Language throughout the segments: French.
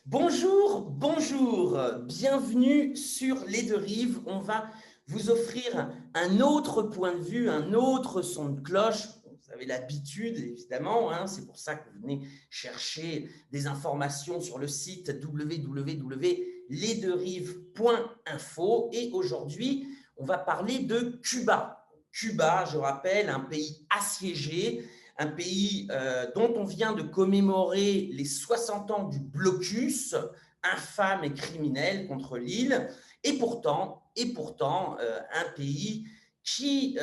Bonjour, bonjour, bienvenue sur Les Deux Rives. On va vous offrir un autre point de vue, un autre son de cloche. Vous avez l'habitude, évidemment, hein, c'est pour ça que vous venez chercher des informations sur le site www.lesdeuxrives.info. Et aujourd'hui, on va parler de Cuba. Cuba, je rappelle, un pays assiégé, un pays dont on vient de commémorer les 60 ans du blocus infâme et criminel contre l'île, et pourtant un pays qui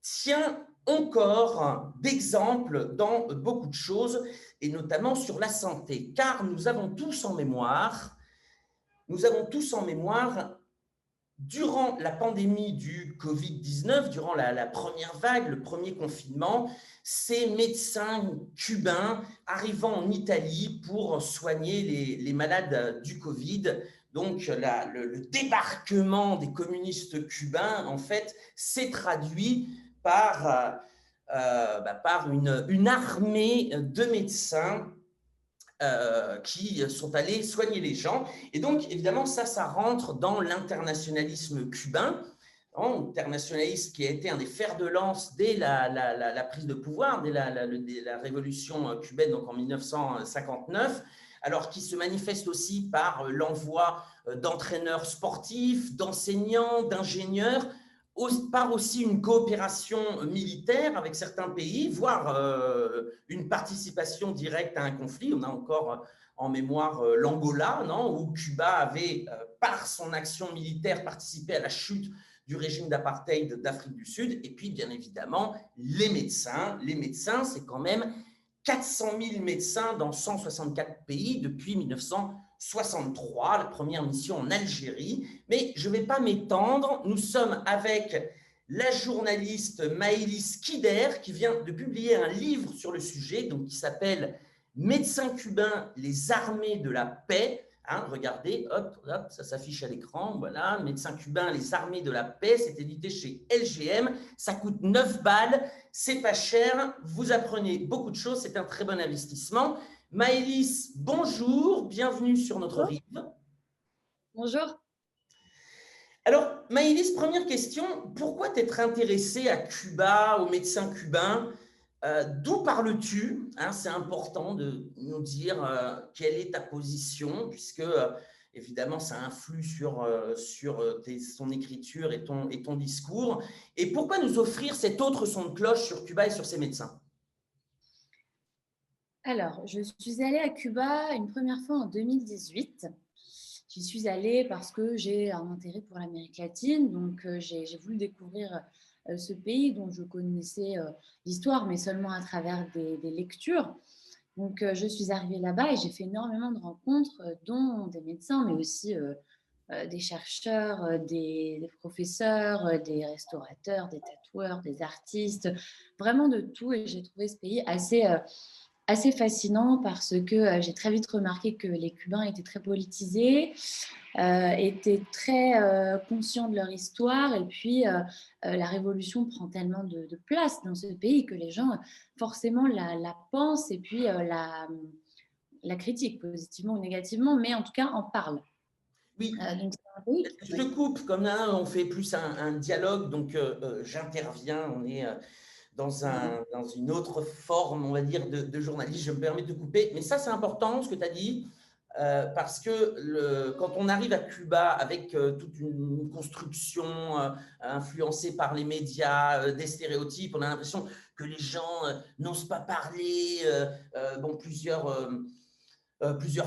tient encore d'exemple dans beaucoup de choses, et notamment sur la santé, car nous avons tous en mémoire durant la pandémie du Covid-19, durant la première vague, le premier confinement, ces médecins cubains arrivant en Italie pour soigner les malades du Covid. Donc, le débarquement des communistes cubains, en fait, s'est traduit par une armée de médecins qui sont allés soigner les gens. Et donc, évidemment, ça rentre dans l'internationalisme cubain, internationaliste qui a été un des fers de lance dès la prise de pouvoir, dès la révolution cubaine, donc en 1959, alors qui se manifeste aussi par l'envoi d'entraîneurs sportifs, d'enseignants, d'ingénieurs, par aussi une coopération militaire avec certains pays, voire une participation directe à un conflit. On a encore en mémoire l'Angola, non, où Cuba avait, par son action militaire, participé à la chute du régime d'apartheid d'Afrique du Sud. Et puis, bien évidemment, les médecins. Les médecins, c'est quand même 400 000 médecins dans 164 pays depuis 1963, la première mission en Algérie. Mais je ne vais pas m'étendre. Nous sommes avec la journaliste Maëlys Kider qui vient de publier un livre sur le sujet, donc qui s'appelle Médecins cubains, les armées de la paix. Hein, regardez, hop, hop, ça s'affiche à l'écran. Voilà, Médecins cubains, les armées de la paix. C'est édité chez LGM. Ça coûte 9 balles. C'est pas cher. Vous apprenez beaucoup de choses. C'est un très bon investissement. Maëlys, bonjour. Bienvenue sur notre Bonjour. rive. Bonjour. Alors, Maëlys, première question. Pourquoi t'être intéressée à Cuba, aux médecins cubains? D'où parles-tu? Hein, c'est important de nous dire quelle est ta position, puisque évidemment ça influe sur ton écriture et ton discours. Et pourquoi nous offrir cet autre son de cloche sur Cuba et sur ses médecins? Alors, je suis allée à Cuba une première fois en 2018. J'y suis allée parce que j'ai un intérêt pour l'Amérique latine, donc j'ai voulu découvrir ce pays dont je connaissais l'histoire, mais seulement à travers des lectures. Donc, je suis arrivée là-bas et j'ai fait énormément de rencontres, dont des médecins, mais aussi des chercheurs, des professeurs, des restaurateurs, des tatoueurs, des artistes, vraiment de tout. Et j'ai trouvé ce pays assez fascinant parce que j'ai très vite remarqué que les Cubains étaient très politisés, étaient très conscients de leur histoire, et puis la révolution prend tellement de place dans ce pays que les gens forcément la pensent, et puis la critiquent positivement ou négativement, mais en tout cas en parlent. Oui, Donc c'est un pays je te oui. coupe, comme là on fait plus un dialogue, donc j'interviens, on est dans une autre forme, on va dire, de journaliste. Je me permets de te couper. Mais ça, c'est important ce que tu as dit, parce que quand on arrive à Cuba avec toute une construction influencée par les médias, des stéréotypes, on a l'impression que les gens n'osent pas parler. Bon, plusieurs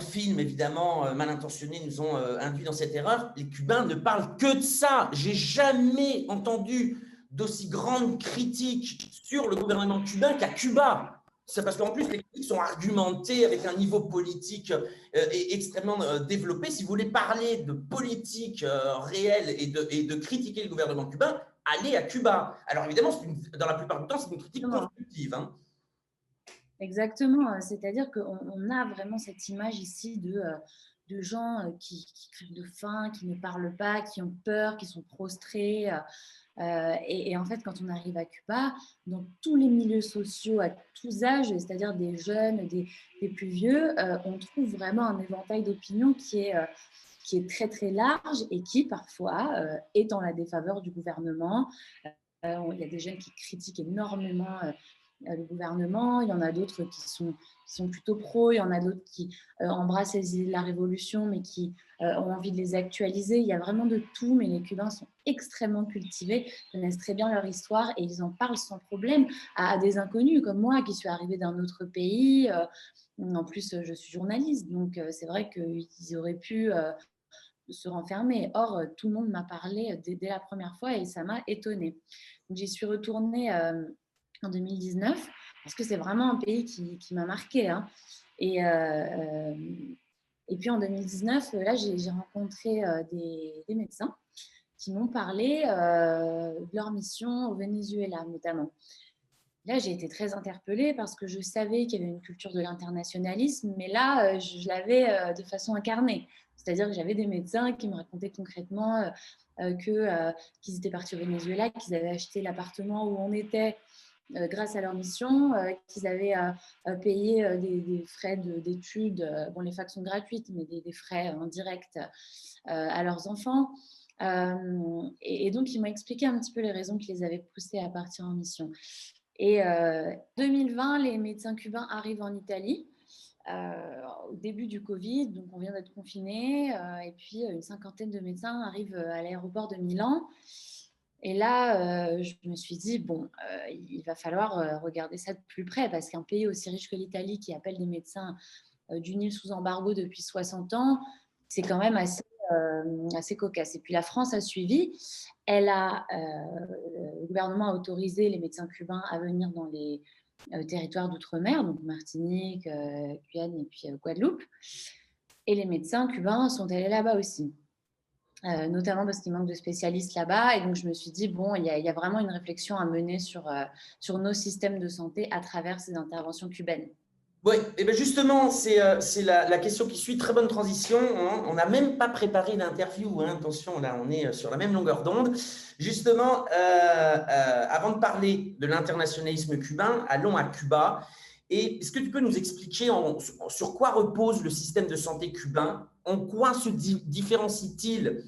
films, évidemment, mal intentionnés, nous ont induit dans cette erreur. Les Cubains ne parlent que de ça. J'ai jamais entendu d'aussi grandes critiques sur le gouvernement cubain qu'à Cuba. C'est parce qu'en plus, les critiques sont argumentées avec un niveau politique extrêmement développé. Si vous voulez parler de politique réelle et de critiquer le gouvernement cubain, allez à Cuba. Alors évidemment, dans la plupart du temps, c'est une critique constructive. Hein. Exactement, c'est-à-dire qu'on a vraiment cette image ici de gens qui crèvent de faim, qui ne parlent pas, qui ont peur, qui sont prostrés. Et en fait, quand on arrive à Cuba, dans tous les milieux sociaux, à tous âges, c'est-à-dire des jeunes, des plus vieux, on trouve vraiment un éventail d'opinions qui est très très large et qui parfois est en la défaveur du gouvernement. Il y a des jeunes qui critiquent énormément le gouvernement, il y en a d'autres qui sont plutôt pro, il y en a d'autres qui embrassent les idées de la révolution mais qui ont envie de les actualiser. Il y a vraiment de tout, mais les Cubains sont extrêmement cultivés, connaissent très bien leur histoire et ils en parlent sans problème à des inconnus comme moi qui suis arrivée d'un autre pays. En plus, je suis journaliste, donc c'est vrai qu'ils auraient pu se renfermer. Or, tout le monde m'a parlé dès la première fois et ça m'a étonnée. Donc, j'y suis retournée en 2019 parce que c'est vraiment un pays qui m'a marquée. Hein. Et, euh, euh, et puis en 2019, là, j'ai rencontré des médecins qui m'ont parlé de leur mission au Venezuela notamment. Là, j'ai été très interpellée parce que je savais qu'il y avait une culture de l'internationalisme, mais là, je l'avais de façon incarnée. C'est-à-dire que j'avais des médecins qui me racontaient concrètement qu'ils étaient partis au Venezuela, qu'ils avaient acheté l'appartement où on était grâce à leur mission, qu'ils avaient payé des frais d'études. Bon, les facs sont gratuites, mais des frais indirects à leurs enfants. Et donc, ils m'ont expliqué un petit peu les raisons qui les avaient poussés à partir en mission. Et 2020, les médecins cubains arrivent en Italie au début du Covid, donc on vient d'être confinés, et puis une cinquantaine de médecins arrivent à l'aéroport de Milan. Et là, je me suis dit, bon, il va falloir regarder ça de plus près, parce qu'un pays aussi riche que l'Italie qui appelle des médecins d'une île sous embargo depuis 60 ans, c'est quand même assez cocasse. Et puis la France a suivi. Le gouvernement a autorisé les médecins cubains à venir dans les territoires d'outre-mer, donc Martinique, Guyane et puis Guadeloupe. Et les médecins cubains sont allés là-bas aussi. Notamment parce qu'il manque de spécialistes là-bas. Et donc, je me suis dit, bon, il y a vraiment une réflexion à mener sur nos systèmes de santé à travers ces interventions cubaines. Oui, et bien justement, c'est la question qui suit. Très bonne transition. Hein. On n'a même pas préparé l'interview. Hein. Attention, là, on est sur la même longueur d'onde. Justement, avant de parler de l'internationalisme cubain, allons à Cuba. Et est-ce que tu peux nous expliquer sur quoi repose le système de santé cubain? En quoi se différencie-t-il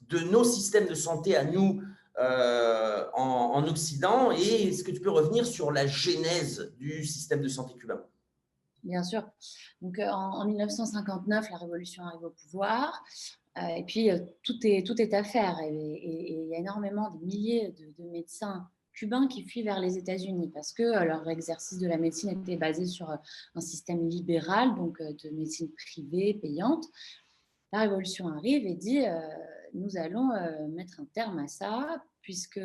de nos systèmes de santé à nous en Occident? Et est-ce que tu peux revenir sur la genèse du système de santé cubain? Bien sûr. Donc, en 1959, la révolution arrive au pouvoir. Et puis, tout est à faire. Et il y a énormément, des milliers de médecins cubains qui fuient vers les États-Unis parce que leur exercice de la médecine était basé sur un système libéral, donc de médecine privée, payante. La révolution arrive et dit nous allons mettre un terme à ça, puisque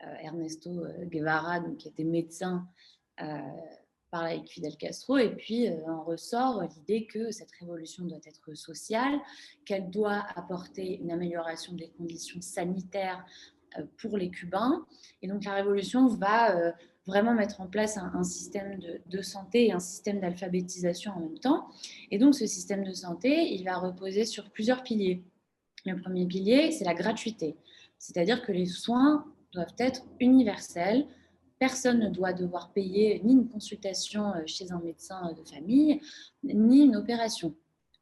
Ernesto Guevara, donc, qui était médecin, parle avec Fidel Castro, et puis en ressort l'idée que cette révolution doit être sociale, qu'elle doit apporter une amélioration des conditions sanitaires pour les Cubains. Et donc la révolution va vraiment mettre en place un système de santé et un système d'alphabétisation en même temps. Et donc ce système de santé, il va reposer sur plusieurs piliers. Le premier pilier, c'est la gratuité, c'est-à-dire que les soins doivent être universels. Personne ne doit devoir payer ni une consultation chez un médecin de famille, ni une opération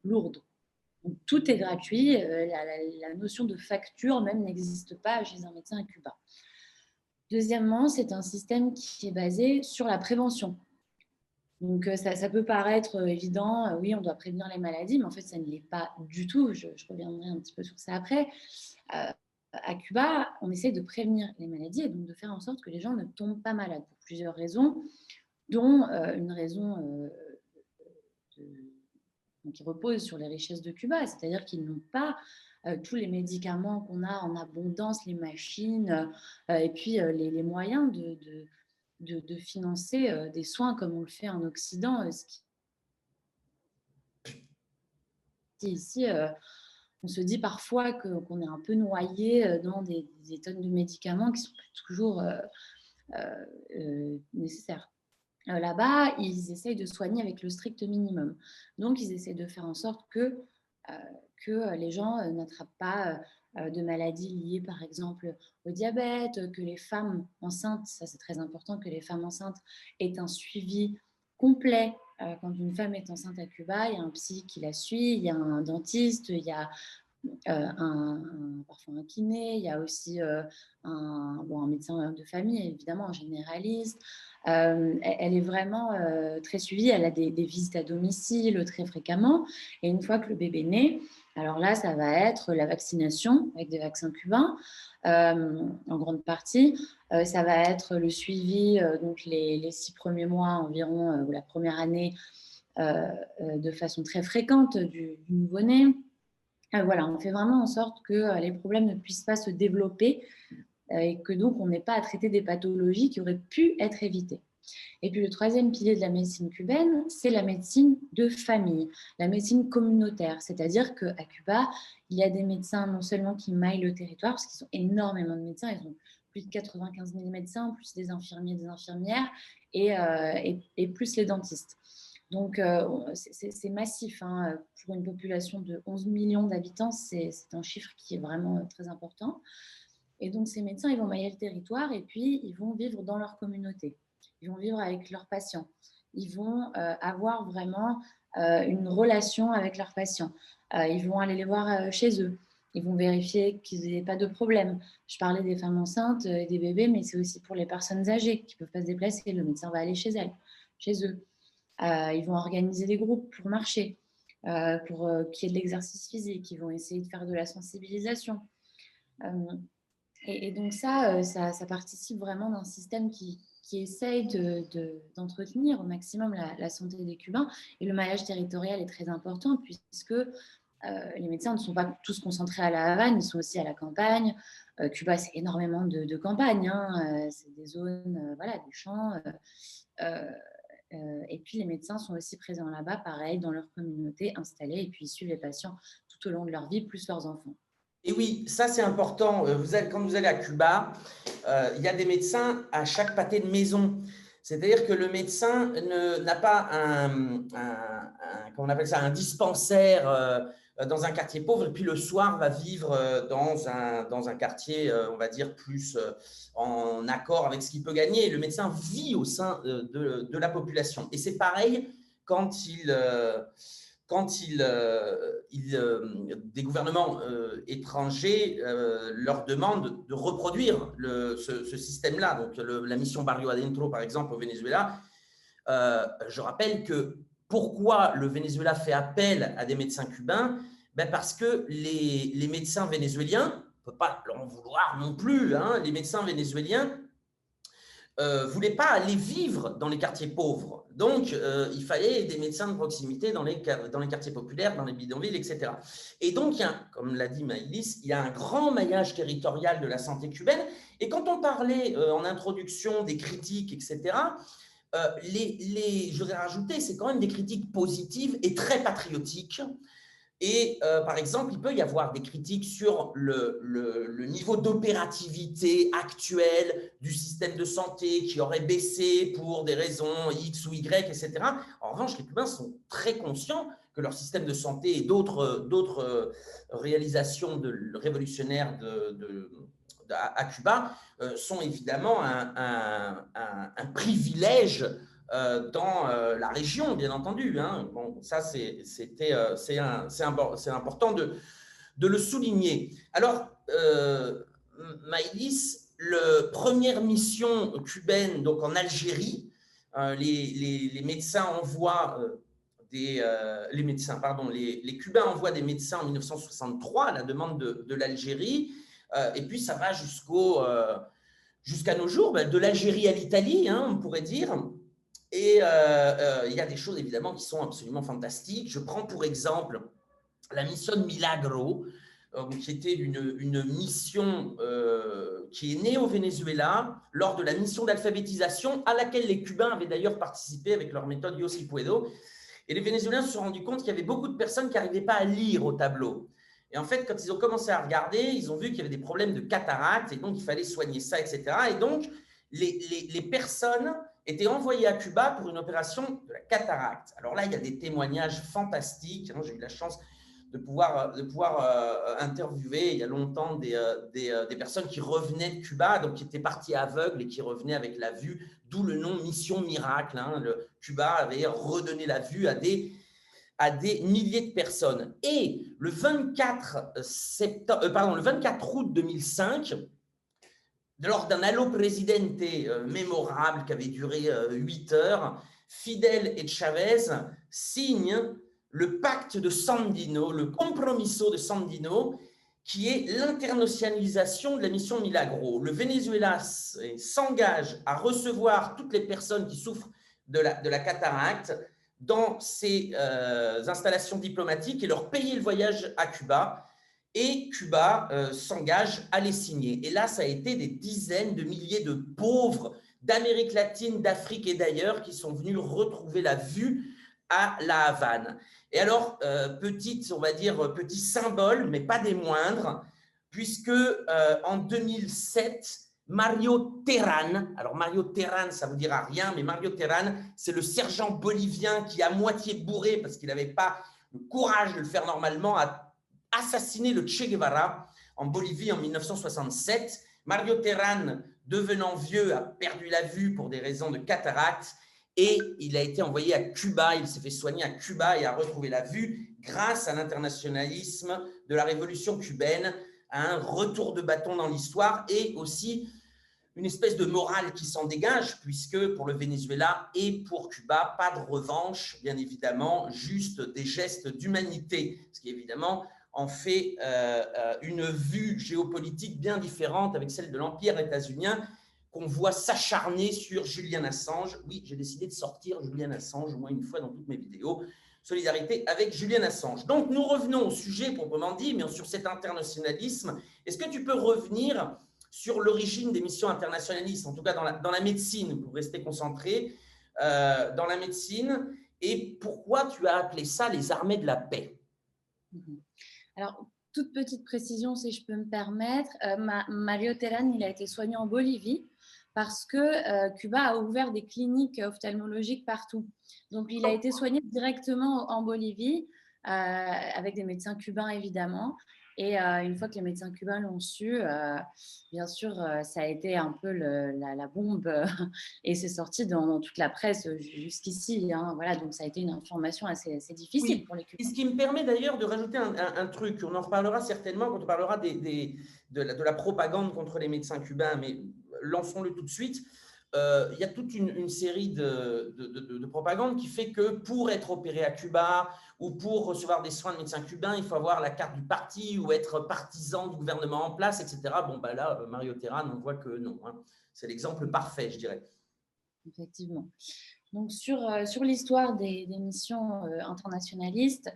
lourde. Donc, tout est gratuit. La notion de facture même n'existe pas chez un médecin à Cuba. Deuxièmement, c'est un système qui est basé sur la prévention. Donc, ça peut paraître évident, oui, on doit prévenir les maladies, mais en fait, ça ne l'est pas du tout. Je reviendrai un petit peu sur ça après. À Cuba, on essaie de prévenir les maladies et donc de faire en sorte que les gens ne tombent pas malades pour plusieurs raisons, dont une raison qui repose sur les richesses de Cuba, c'est-à-dire qu'ils n'ont pas tous les médicaments qu'on a en abondance, les machines et puis les moyens de financer des soins comme on le fait en Occident, ce qui ici on se dit parfois qu'on est un peu noyé dans des tonnes de médicaments qui sont pas toujours nécessaires. Là-bas, ils essayent de soigner avec le strict minimum. Donc, ils essayent de faire en sorte que les gens n'attrapent pas de maladies liées par exemple au diabète, que les femmes enceintes, ça c'est très important, que les femmes enceintes aient un suivi complet. Quand une femme est enceinte à Cuba, il y a un psy qui la suit, il y a un dentiste, il y a parfois un kiné, il y a aussi un médecin de famille, évidemment, un généraliste. Elle est vraiment très suivie, elle a des visites à domicile très fréquemment. Et une fois que le bébé naît, alors là, ça va être la vaccination avec des vaccins cubains, en grande partie. Ça va être le suivi, donc les 6 premiers mois environ, ou la première année, de façon très fréquente du nouveau-né. Voilà, on fait vraiment en sorte que les problèmes ne puissent pas se développer et que donc on n'ait pas à traiter des pathologies qui auraient pu être évitées. Et puis le troisième pilier de la médecine cubaine, c'est la médecine de famille, la médecine communautaire. C'est-à-dire qu'à Cuba, il y a des médecins non seulement qui maillent le territoire, parce qu'ils ont énormément de médecins, ils ont plus de 95 000 médecins, plus des infirmiers, des infirmières, et plus les dentistes. Donc, c'est massif. Hein. Pour une population de 11 millions d'habitants, c'est un chiffre qui est vraiment très important. Et donc, ces médecins, ils vont mailler le territoire et puis ils vont vivre dans leur communauté. Ils vont vivre avec leurs patients. Ils vont avoir vraiment une relation avec leurs patients. Ils vont aller les voir chez eux. Ils vont vérifier qu'ils n'aient pas de problème. Je parlais des femmes enceintes et des bébés, mais c'est aussi pour les personnes âgées qui ne peuvent pas se déplacer. Le médecin va aller chez elles, chez eux. Ils vont organiser des groupes pour marcher, pour qu'il y ait de l'exercice physique. Ils vont essayer de faire de la sensibilisation. Et donc ça participe vraiment d'un système qui essaye d'entretenir au maximum la santé des Cubains. Et le maillage territorial est très important puisque les médecins ne sont pas tous concentrés à la Havane, ils sont aussi à la campagne. Cuba, c'est énormément de campagne. Hein. C'est des zones, voilà, des champs. Et puis les médecins sont aussi présents là-bas, pareil, dans leur communauté, installés, et puis ils suivent les patients tout au long de leur vie, plus leurs enfants. Et oui, ça c'est important. Quand vous allez à Cuba, il y a des médecins à chaque pâté de maison. C'est-à-dire que le médecin n'a pas comment on appelle ça, un dispensaire dans un quartier pauvre, et puis le soir va vivre dans un quartier, on va dire, plus en accord avec ce qu'il peut gagner. Le médecin vit au sein de la population. Et c'est pareil quand des gouvernements étrangers leur demandent de reproduire ce système-là. Donc, la mission Barrio Adentro, par exemple, au Venezuela, je rappelle que pourquoi le Venezuela fait appel à des médecins cubains, parce que les médecins vénézuéliens, on ne peut pas leur en vouloir non plus, hein, les médecins vénézuéliens ne voulaient pas aller vivre dans les quartiers pauvres. Donc, il fallait des médecins de proximité dans les quartiers populaires, dans les bidonvilles, etc. Et donc, comme l'a dit Maïlis, il y a un grand maillage territorial de la santé cubaine. Et quand on parlait en introduction des critiques, etc., je voudrais rajouter, c'est quand même des critiques positives et très patriotiques. Et par exemple, il peut y avoir des critiques sur le niveau d'opérativité actuel du système de santé qui aurait baissé pour des raisons X ou Y, etc. En revanche, les Cubains sont très conscients que leur système de santé et d'autres réalisations révolutionnaires à Cuba sont évidemment un privilège dans la région, bien entendu. Hein. Bon, ça, c'est important de le souligner. Alors, Maïlis, la première mission cubaine donc en Algérie, les médecins envoient les Cubains envoient des médecins en 1963 à la demande de l'Algérie, et puis ça va jusqu'à nos jours, de l'Algérie à l'Italie, hein, on pourrait dire. Et il y a des choses évidemment qui sont absolument fantastiques. Je prends pour exemple la mission Milagro, qui était une mission qui est née au Venezuela lors de la mission d'alphabétisation à laquelle les Cubains avaient d'ailleurs participé avec leur méthode Yo Si Puedo. Et les Vénézuéliens se sont rendus compte qu'il y avait beaucoup de personnes qui n'arrivaient pas à lire au tableau. Et en fait, quand ils ont commencé à regarder, ils ont vu qu'il y avait des problèmes de cataracte et donc il fallait soigner ça, etc. Et donc, les personnes étaient envoyées à Cuba pour une opération de la cataracte. Alors là, il y a des témoignages fantastiques. J'ai eu la chance de pouvoir interviewer il y a longtemps des personnes qui revenaient de Cuba, donc qui étaient parties aveugles et qui revenaient avec la vue, d'où le nom Mission Miracle. Hein. Cuba avait redonné la vue à des milliers de personnes. Et le 24 août 2005, lors d'un Allo Presidente mémorable qui avait duré 8 heures, Fidel et Chavez signent le pacte de Sandino, le compromiso de Sandino, qui est l'internationalisation de la mission Milagro. Le Venezuela s'engage à recevoir toutes les personnes qui souffrent de la cataracte dans ses installations diplomatiques et leur payer le voyage à Cuba. Et Cuba s'engage à les signer. Et là, ça a été des dizaines de milliers de pauvres d'Amérique latine, d'Afrique et d'ailleurs qui sont venus retrouver la vue à La Havane. Et alors, on va dire, petit symbole, mais pas des moindres, puisque en 2007, Mario Terán, alors Mario Terán, ça ne vous dira rien, mais Mario Terán, c'est le sergent bolivien qui, à moitié bourré, parce qu'il n'avait pas le courage de le faire normalement, a assassiné le Che Guevara en Bolivie en 1967. Mario Terán, devenant vieux, a perdu la vue pour des raisons de cataracte et il a été envoyé à Cuba. Il s'est fait soigner à Cuba et a retrouvé la vue grâce à l'internationalisme de la révolution cubaine, à un retour de bâton dans l'histoire et aussi une espèce de morale qui s'en dégage, puisque pour le Venezuela et pour Cuba, pas de revanche, bien évidemment, juste des gestes d'humanité, ce qui évidemment en fait une vue géopolitique bien différente avec celle de l'Empire états-unien qu'on voit s'acharner sur Julian Assange. Oui, j'ai décidé de sortir Julian Assange au moins une fois dans toutes mes vidéos. Solidarité avec Julian Assange. Donc, nous revenons au sujet proprement dit, mais sur cet internationalisme. Est-ce que tu peux revenir sur l'origine des missions internationalistes, en tout cas dans la médecine, pour rester concentré, dans la médecine, et pourquoi tu as appelé ça les armées de la paix? Alors, toute petite précision, si je peux me permettre, Mario Terán, il a été soigné en Bolivie parce que Cuba a ouvert des cliniques ophtalmologiques partout. Donc, il a été soigné directement en Bolivie avec des médecins cubains, évidemment. Et une fois que les médecins cubains l'ont su, bien sûr, ça a été un peu la bombe et c'est sorti dans toute la presse jusqu'ici. Hein, voilà, donc ça a été une information assez difficile pour les Cubains. Et ce qui me permet d'ailleurs de rajouter un truc, on en reparlera certainement quand on parlera de la propagande contre les médecins cubains, mais lançons-le tout de suite. Il y a toute une série de propagande qui fait que pour être opéré à Cuba ou pour recevoir des soins de médecins cubains, il faut avoir la carte du parti ou être partisan du gouvernement en place, etc. Bon, ben là, Mario Terán, on voit que non. Hein. C'est l'exemple parfait, je dirais. Effectivement. Donc, sur l'histoire des missions internationalistes,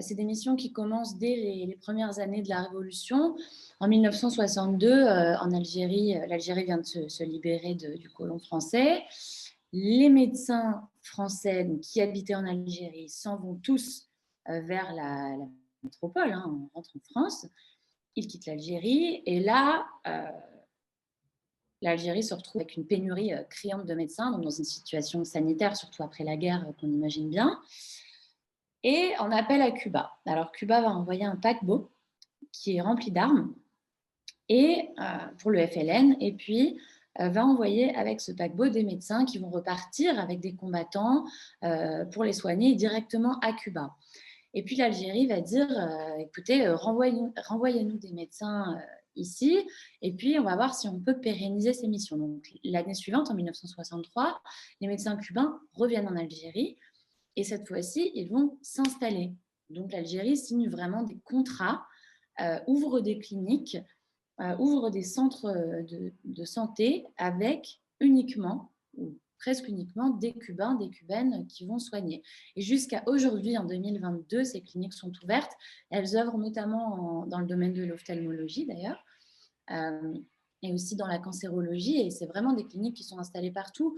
c'est des missions qui commencent dès les premières années de la Révolution. En 1962, en Algérie, l'Algérie vient de se libérer du colon français. Les médecins français qui habitaient en Algérie s'en vont tous vers la métropole, hein, on rentre en France. Ils quittent l'Algérie et là, l'Algérie se retrouve avec une pénurie criante de médecins, donc dans une situation sanitaire, surtout après la guerre, qu'on imagine bien. Et on appelle à Cuba. Alors Cuba va envoyer un paquebot qui est rempli d'armes et pour le FLN, et puis va envoyer avec ce paquebot des médecins qui vont repartir avec des combattants pour les soigner directement à Cuba. Et puis l'Algérie va dire, écoutez, renvoyez-nous des médecins ici, et puis on va voir si on peut pérenniser ces missions. Donc l'année suivante, en 1963, les médecins cubains reviennent en Algérie, et cette fois-ci, ils vont s'installer. Donc l'Algérie signe vraiment des contrats, ouvre des cliniques, ouvre des centres de santé avec uniquement, ou presque uniquement, des Cubains, des Cubaines qui vont soigner. Et jusqu'à aujourd'hui, en 2022, ces cliniques sont ouvertes. Elles œuvrent notamment dans le domaine de l'ophtalmologie, d'ailleurs, et aussi dans la cancérologie. Et c'est vraiment des cliniques qui sont installées partout,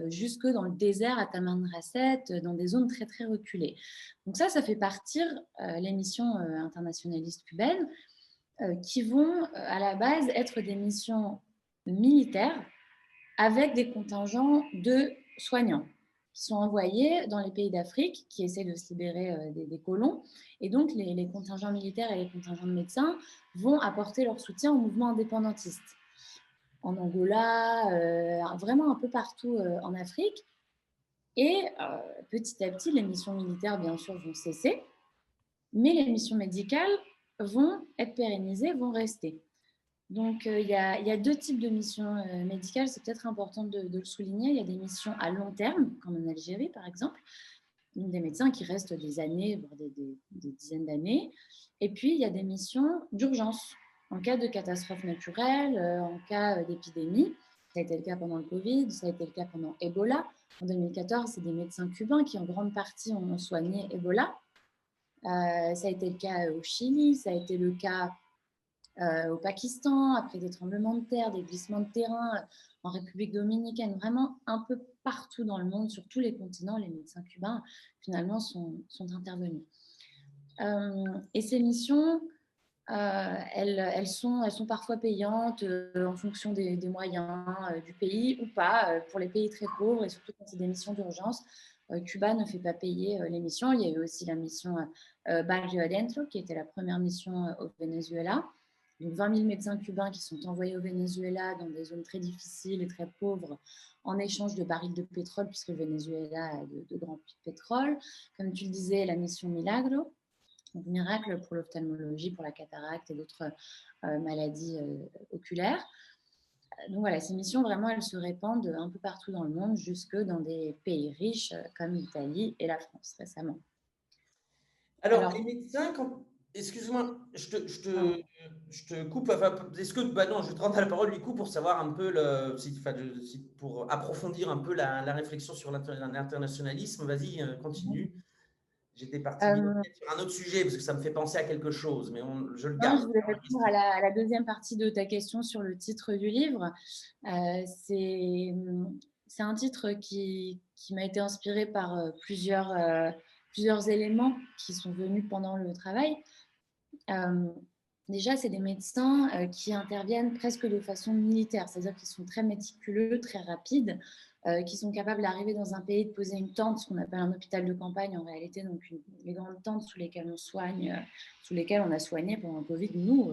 jusque dans le désert à Tamanrasset, dans des zones très, très reculées. Donc ça fait partir les missions internationalistes cubaines qui vont à la base être des missions militaires avec des contingents de soignants. qui sont envoyés dans les pays d'Afrique qui essaient de se libérer des colons. Et donc, les contingents militaires et les contingents de médecins vont apporter leur soutien au mouvement indépendantiste. En Angola, vraiment un peu partout en Afrique. Et petit à petit, les missions militaires, bien sûr, vont cesser, mais les missions médicales vont être pérennisées, vont rester. Donc, il y a deux types de missions médicales, c'est peut-être important de le souligner. Il y a des missions à long terme, comme en Algérie, par exemple, des médecins qui restent des années, voire des dizaines d'années. Et puis, il y a des missions d'urgence, en cas de catastrophe naturelle, en cas d'épidémie. Ça a été le cas pendant le Covid, ça a été le cas pendant Ebola. En 2014, c'est des médecins cubains qui, en grande partie, ont soigné Ebola. Ça a été le cas au Chili, ça a été le cas au Pakistan, après des tremblements de terre, des glissements de terrain en République dominicaine, vraiment un peu partout dans le monde, sur tous les continents, les médecins cubains finalement sont intervenus. Et ces missions, elles sont parfois payantes en fonction des moyens du pays ou pas. Pour les pays très pauvres et surtout quand c'est des missions d'urgence, Cuba ne fait pas payer les missions. Il y a eu aussi la mission Barrio Adentro, qui était la première mission au Venezuela. Donc 20 000 médecins cubains qui sont envoyés au Venezuela dans des zones très difficiles et très pauvres en échange de barils de pétrole, puisque le Venezuela a de grands puits de pétrole. Comme tu le disais, la mission Milagro, donc miracle pour l'ophtalmologie, pour la cataracte et d'autres maladies oculaires. Donc voilà, ces missions, vraiment, elles se répandent un peu partout dans le monde, jusque dans des pays riches comme l'Italie et la France récemment. Alors, les médecins, excuse-moi, je te coupe. Enfin, est-ce que, bah non, je te rends la parole du coup pour savoir un peu, pour approfondir un peu la réflexion sur l'internationalisme. Vas-y, continue. J'étais parti Euh, sur un autre sujet parce que ça me fait penser à quelque chose, mais je le non, garde. je voulais répondre à la deuxième partie de ta question sur le titre du livre. C'est un titre qui m'a été inspiré par plusieurs éléments qui sont venus pendant le travail. Déjà, c'est des médecins qui interviennent presque de façon militaire, c'est-à-dire qu'ils sont très méticuleux, très rapides, qui sont capables d'arriver dans un pays, de poser une tente, ce qu'on appelle un hôpital de campagne en réalité, donc les grandes tentes sous lesquelles on soigne, sous lesquelles on a soigné pendant le Covid, nous,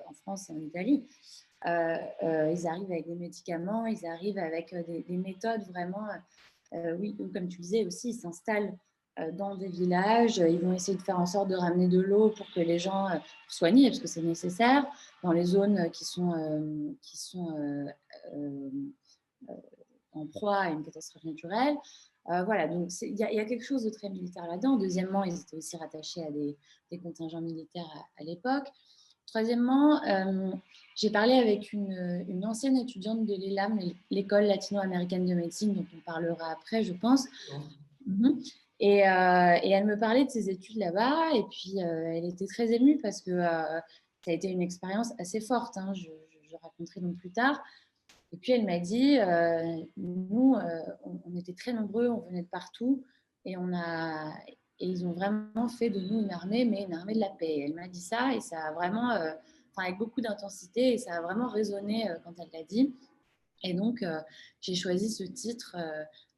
en France et en Italie. Ils arrivent avec des médicaments, ils arrivent avec des méthodes vraiment, oui, comme tu disais aussi, ils s'installent dans des villages, ils vont essayer de faire en sorte de ramener de l'eau pour que les gens soignent, parce que c'est nécessaire, dans les zones qui sont en proie à une catastrophe naturelle. Voilà, donc il y a quelque chose de très militaire là-dedans. Deuxièmement, ils étaient aussi rattachés à des contingents militaires à l'époque. Troisièmement, j'ai parlé avec une ancienne étudiante de l'ELAM, l'école latino-américaine de médecine, dont on parlera après, je pense. Et elle me parlait de ses études là-bas, et puis elle était très émue parce que ça a été une expérience assez forte, hein, je raconterai donc plus tard. Et puis elle m'a dit, nous, on était très nombreux, on venait de partout, et ils ont vraiment fait de nous une armée, mais une armée de la paix. Elle m'a dit ça, et ça a vraiment, avec beaucoup d'intensité, et ça a vraiment résonné quand elle l'a dit. Et donc, j'ai choisi ce titre,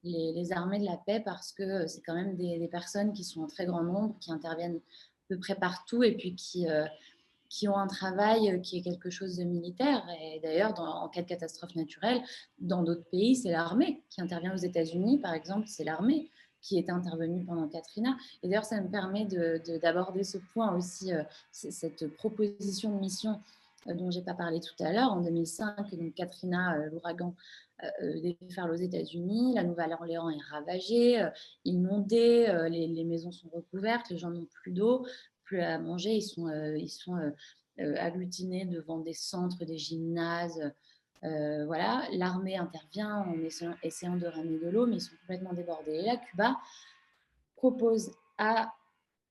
les armées de la paix, parce que c'est quand même des personnes qui sont en très grand nombre, qui interviennent à peu près partout, et puis qui ont un travail qui est quelque chose de militaire. Et d'ailleurs, en cas de catastrophe naturelle, dans d'autres pays, c'est l'armée qui intervient. Aux États-Unis, par exemple, c'est l'armée qui est intervenue pendant Katrina. Et d'ailleurs, ça me permet d'aborder ce point aussi, cette proposition de mission dont je n'ai pas parlé tout à l'heure. En 2005, donc Katrina, l'ouragan, déferle aux États-Unis. La Nouvelle-Orléans est ravagée, inondée, les maisons sont recouvertes, les gens n'ont plus d'eau, plus à manger. Ils sont agglutinés devant des centres, des gymnases. Voilà, l'armée intervient en essayant de ramener de l'eau, mais ils sont complètement débordés. Et là, Cuba propose à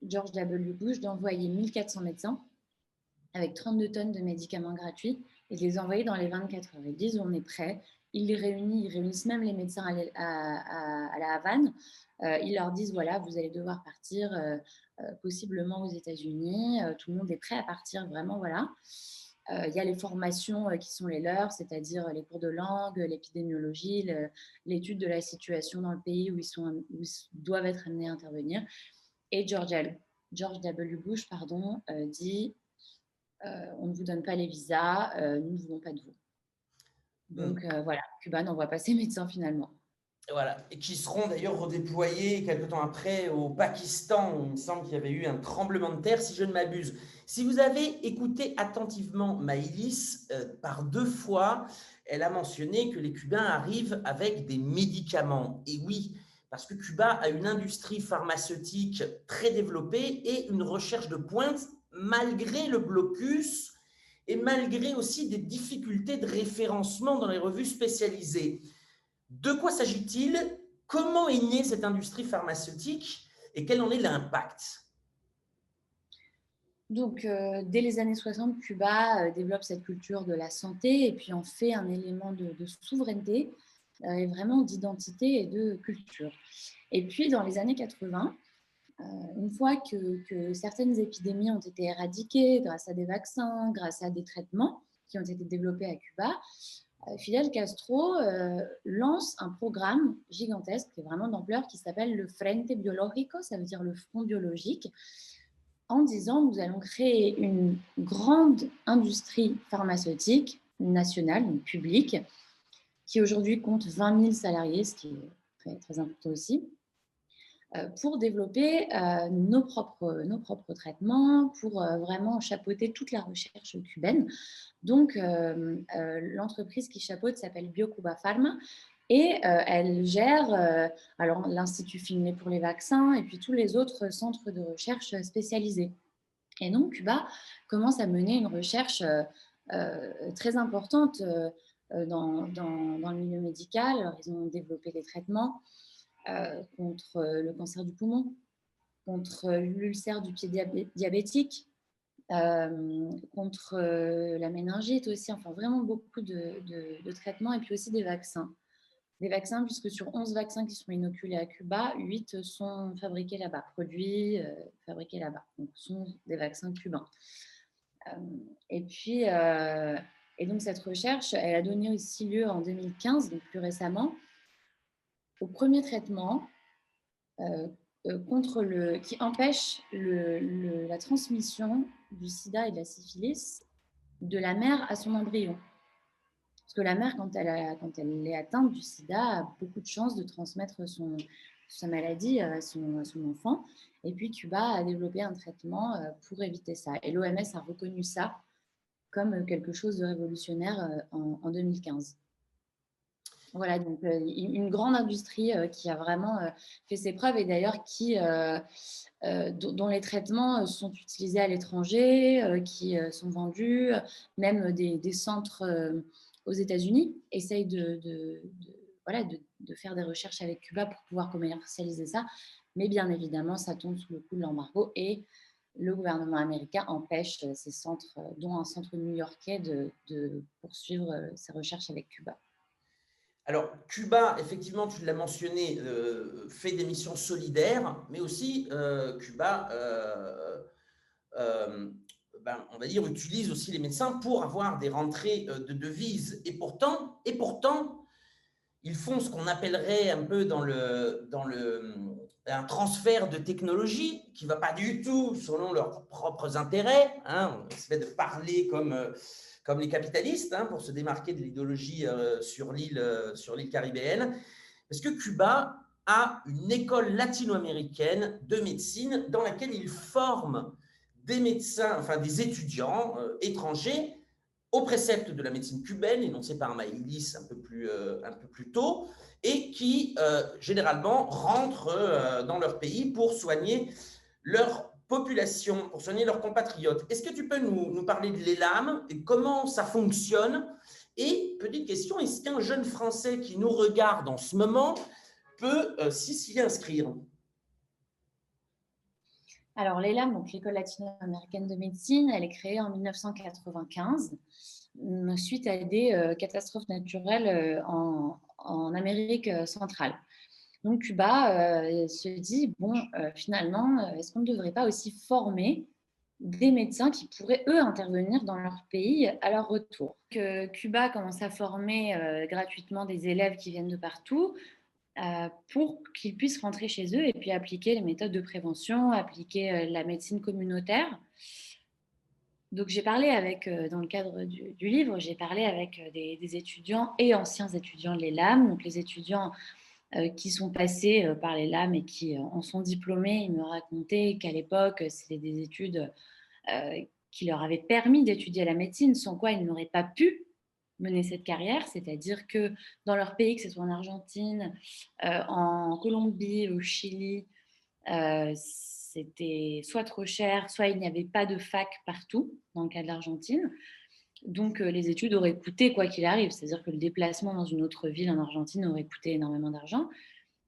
George W. Bush d'envoyer 1400 médecins avec 32 tonnes de médicaments gratuits et de les envoyer dans les 24 heures. Ils disent on est prêt. Ils réunissent même les médecins à la Havane. Ils leur disent voilà, vous allez devoir partir possiblement aux États-Unis. Tout le monde est prêt à partir, vraiment, voilà. Il y a les formations qui sont les leurs, c'est-à-dire les cours de langue, l'épidémiologie, l'étude de la situation dans le pays où ils doivent être amenés à intervenir. Et George W. Bush dit on ne vous donne pas les visas, nous ne voulons pas de vous. Donc voilà, Cuba n'envoie pas ses médecins finalement. Voilà, et qui seront d'ailleurs redéployés quelque temps après au Pakistan, où il me semble qu'il y avait eu un tremblement de terre, si je ne m'abuse. Si vous avez écouté attentivement Maïlis, par 2 fois, elle a mentionné que les Cubains arrivent avec des médicaments. Et oui, parce que Cuba a une industrie pharmaceutique très développée et une recherche de pointe, malgré le blocus et malgré aussi des difficultés de référencement dans les revues spécialisées. De quoi s'agit-il? Comment est née cette industrie pharmaceutique et quel en est l'impact? Donc, dès les années 60, Cuba développe cette culture de la santé et puis en fait un élément de souveraineté et vraiment d'identité et de culture. Et puis, dans les années 80, une fois que certaines épidémies ont été éradiquées grâce à des vaccins, grâce à des traitements qui ont été développés à Cuba, Fidel Castro lance un programme gigantesque, qui est vraiment d'ampleur, qui s'appelle le Frente Biológico, ça veut dire le front biologique, en disant nous allons créer une grande industrie pharmaceutique nationale, donc publique, qui aujourd'hui compte 20 000 salariés, ce qui est très, très important aussi, pour développer nos propres traitements, pour vraiment chapeauter toute la recherche cubaine. Donc, l'entreprise qui chapeaute s'appelle BioCuba Pharma et elle gère alors l'Institut Finlay pour les vaccins et puis tous les autres centres de recherche spécialisés. Et donc, Cuba commence à mener une recherche très importante dans le milieu médical. Alors, ils ont développé des traitements contre le cancer du poumon, contre l'ulcère du pied diabétique, contre la méningite aussi, enfin vraiment beaucoup de traitements et puis aussi des vaccins. Des vaccins, puisque sur 11 vaccins qui sont inoculés à Cuba, 8 sont fabriqués là-bas, produits, fabriqués là-bas. Donc, ce sont des vaccins cubains. Et puis, et donc cette recherche, elle a donné aussi lieu en 2015, donc plus récemment, au premier traitement qui empêche la transmission du sida et de la syphilis de la mère à son embryon. Parce que la mère, quand elle est atteinte du sida, a beaucoup de chances de transmettre sa maladie à son enfant. Et puis, Cuba a développé un traitement pour éviter ça. Et l'OMS a reconnu ça comme quelque chose de révolutionnaire en 2015. Voilà, donc une grande industrie qui a vraiment fait ses preuves et d'ailleurs dont les traitements sont utilisés à l'étranger, qui sont vendus, même des centres aux États-Unis essayent voilà, de faire des recherches avec Cuba pour pouvoir commercialiser ça. Mais bien évidemment, ça tombe sous le coup de l'embargo et le gouvernement américain empêche ces centres, dont un centre new-yorkais, de poursuivre ses recherches avec Cuba. Alors, Cuba, effectivement, tu l'as mentionné, fait des missions solidaires, mais aussi Cuba, on va dire, utilise aussi les médecins pour avoir des rentrées de devises. Et pourtant, ils font ce qu'on appellerait un peu un transfert de technologie qui ne va pas du tout selon leurs propres intérêts. Hein. On se fait de parler comme les capitalistes pour se démarquer de l'idéologie sur l'île caribéenne. Parce que Cuba a une école latino-américaine de médecine dans laquelle ils forment des médecins, enfin des étudiants étrangers au précepte de la médecine cubaine, énoncé par Maïlis un peu plus tôt, et qui généralement rentrent dans leur pays pour soigner leur population, pour soigner leurs compatriotes. Est-ce que tu peux nous parler de l'ELAM et comment ça fonctionne? Et petite question, est-ce qu'un jeune Français qui nous regarde en ce moment peut s'y inscrire? Alors, l'ELAM, donc l'École latino-américaine de médecine, elle est créée en 1995 suite à des catastrophes naturelles en Amérique centrale. Donc, Cuba se dit, bon, finalement, est-ce qu'on ne devrait pas aussi former des médecins qui pourraient, eux, intervenir dans leur pays à leur retour. Cuba commence à former gratuitement des élèves qui viennent de partout pour qu'ils puissent rentrer chez eux et puis appliquer les méthodes de prévention, appliquer la médecine communautaire. Donc j'ai parlé avec, dans le cadre du livre, j'ai parlé avec des étudiants et anciens étudiants de l'ELAM, donc les étudiants qui sont passés par l'ELAM et qui en sont diplômés. Ils me racontaient qu'à l'époque, c'était des études qui leur avaient permis d'étudier la médecine, sans quoi ils n'auraient pas pu mener cette carrière, c'est-à-dire que dans leur pays, que ce soit en Argentine, en Colombie, au Chili, c'était soit trop cher, soit il n'y avait pas de fac partout, dans le cas de l'Argentine. Donc, les études auraient coûté quoi qu'il arrive, c'est-à-dire que le déplacement dans une autre ville en Argentine aurait coûté énormément d'argent.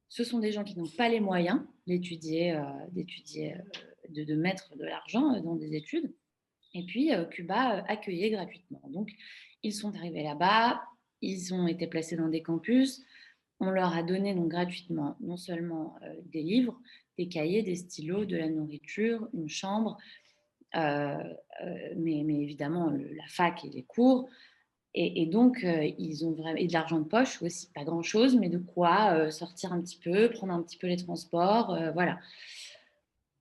Ce sont des gens qui n'ont pas les moyens d'étudier, de mettre de l'argent dans des études. Et puis, Cuba accueillait gratuitement. Donc, ils sont arrivés là-bas, ils ont été placés dans des campus. On leur a donné donc gratuitement non seulement des livres, des cahiers, des stylos, de la nourriture, une chambre, mais évidemment la fac et les cours. Et donc, ils ont vraiment, et de l'argent de poche aussi, pas grand-chose, mais de quoi sortir un petit peu, prendre un petit peu les transports, voilà.